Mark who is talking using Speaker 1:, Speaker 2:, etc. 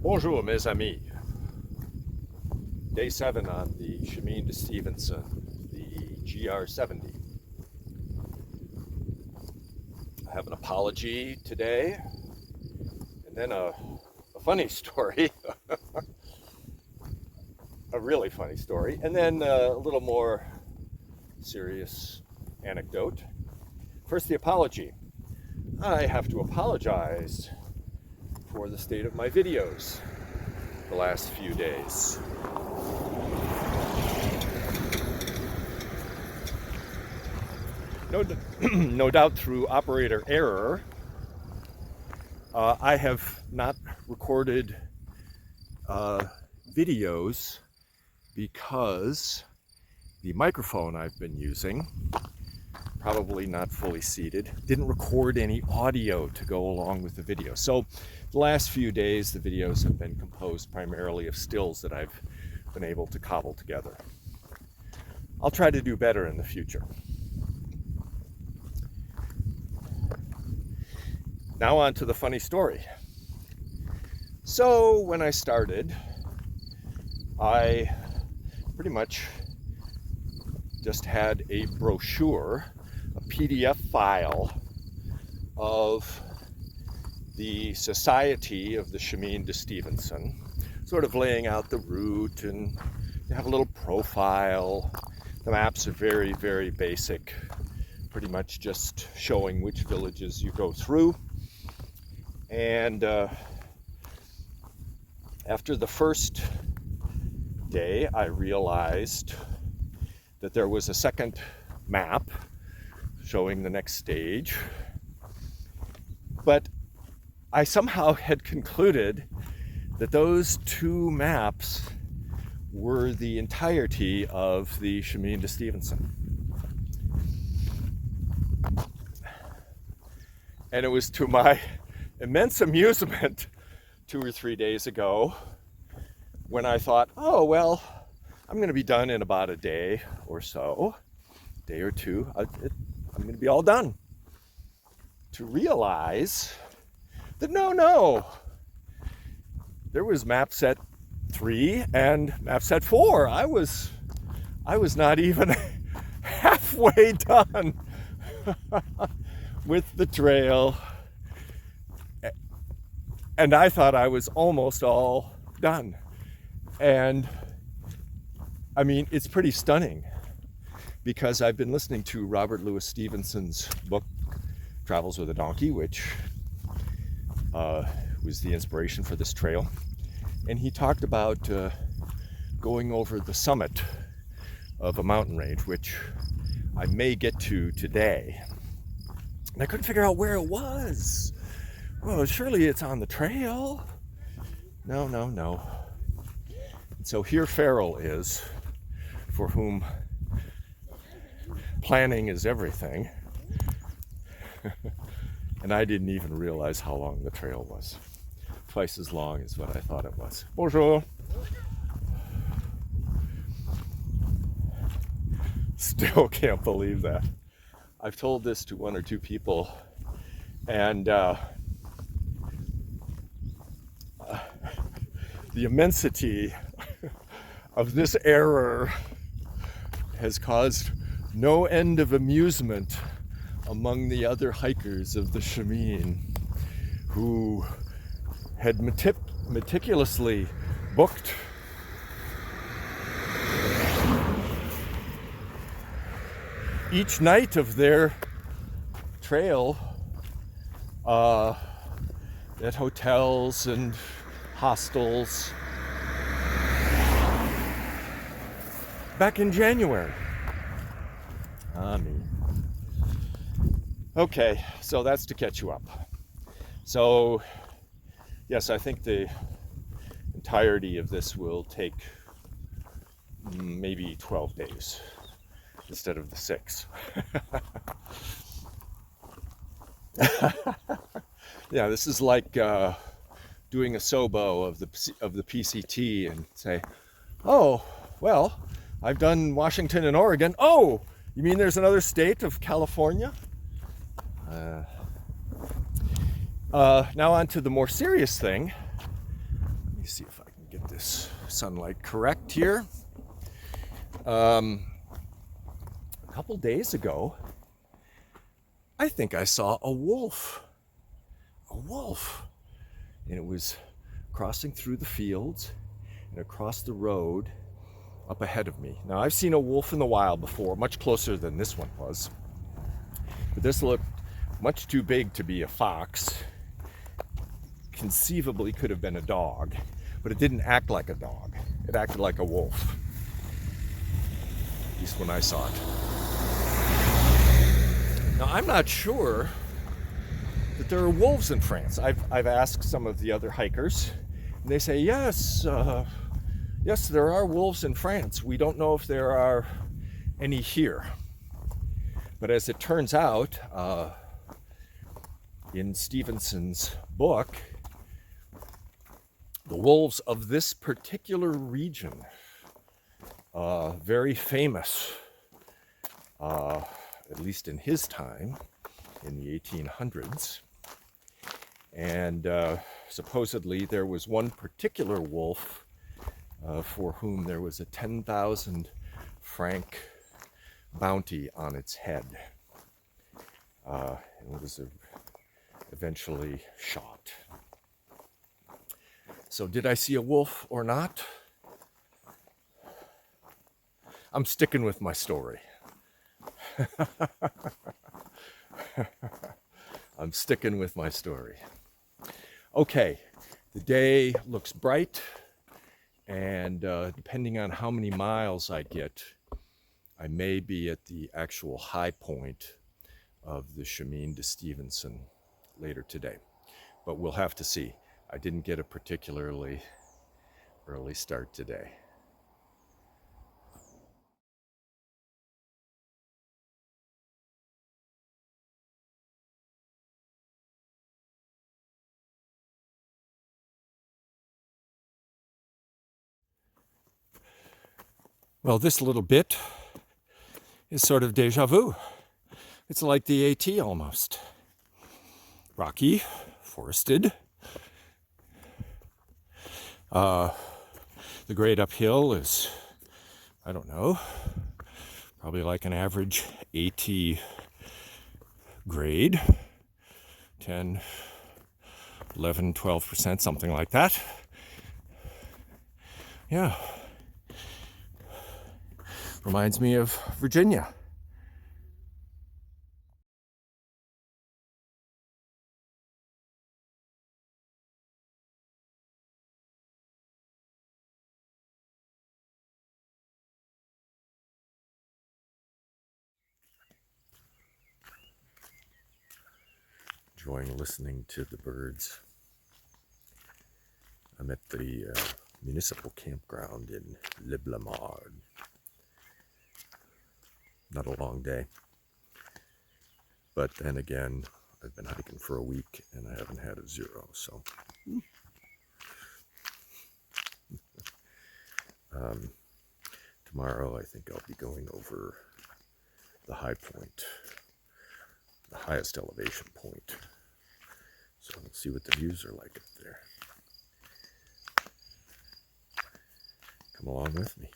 Speaker 1: Bonjour, mes amis. Day 7 on the Chemin to Stevenson, the GR70. I have an apology today, and then a funny story, a really funny story, and then a little more serious anecdote. First, the apology. I have to apologize for the state of my videos the last few days. No doubt through operator error, I have not recorded videos because the microphone I've been using, probably not fully seated, didn't record any audio to go along with the video. So the last few days, the videos have been composed primarily of stills that I've been able to cobble together. I'll try to do better in the future. Now on to the funny story. So when I started, I pretty much just had a brochure, a PDF file of the Society of the Chemin to Stevenson, sort of laying out the route, and you have a little profile. The maps are very, very basic, pretty much just showing which villages you go through. And after the first day, I realized that there was a second map showing the next stage, but I somehow had concluded that those two maps were the entirety of the Chemin to Stevenson. And it was to my immense amusement 2 or 3 days ago when I thought, oh, well, I'm going to be done in about a day or so, day or two. I'm going to be all done. To realize that no, there was map set 3 and map set 4. I was not even halfway done with the trail. And I thought I was almost all done. And I mean, it's pretty stunning because I've been listening to Robert Louis Stevenson's book, Travels with a Donkey, which was the inspiration for this trail. And he talked about going over the summit of a mountain range, which I may get to today. And I couldn't figure out where it was. Well, surely it's on the trail. No. And so here Farrell is, for whom planning is everything. And I didn't even realize how long the trail was. Twice as long as what I thought it was. Bonjour. Still can't believe that. I've told this to 1 or 2 people, and the immensity of this error has caused no end of amusement among the other hikers of the Chemin, who had meticulously booked each night of their trail at hotels and hostels back in January. Okay, so that's to catch you up. So, yes, I think the entirety of this will take maybe 12 days instead of the 6. Yeah, this is like doing a SOBO of the PCT and say, oh, well, I've done Washington and Oregon. Oh, you mean there's another state of California? Now on to the more serious thing. Let me me see if I can get this sunlight correct here. A couple days ago, I think I saw a wolf. A wolf. And it was crossing through the fields and across the road up ahead of me. Now, I've seen a wolf in the wild before, much closer than this one was. But this looked much too big to be a fox. Conceivably could have been a dog, but it didn't act like a dog. It acted like a wolf. At least when I saw it. Now, I'm not sure that there are wolves in France. I've asked some of the other hikers, and they say, yes, yes, there are wolves in France. We don't know if there are any here. But as it turns out, in Stevenson's book, the wolves of this particular region, very famous, at least in his time, in the 1800s. And supposedly there was one particular wolf for whom there was a 10,000 franc bounty on its head. It was eventually shot. So did I see a wolf or not? I'm sticking with my story. I'm sticking with my story. Okay, the day looks bright, and depending on how many miles I get, I may be at the actual high point of the Chemin to Stevenson later today. But we'll have to see. I didn't get a particularly early start today. Well, this little bit is sort of deja vu. It's like the AT almost. Rocky, forested. The grade uphill is, I don't know, probably like an average AT grade. 10, 11, 12%, something like that. Yeah. Reminds me of Virginia. Enjoying listening to the birds. I'm at the municipal campground in Le Blamard. Not a long day. But then again, I've been hiking for a week and I haven't had a zero, so. Tomorrow I think I'll be going over the high point, the highest elevation point. So let's see what the views are like up there. Come along with me.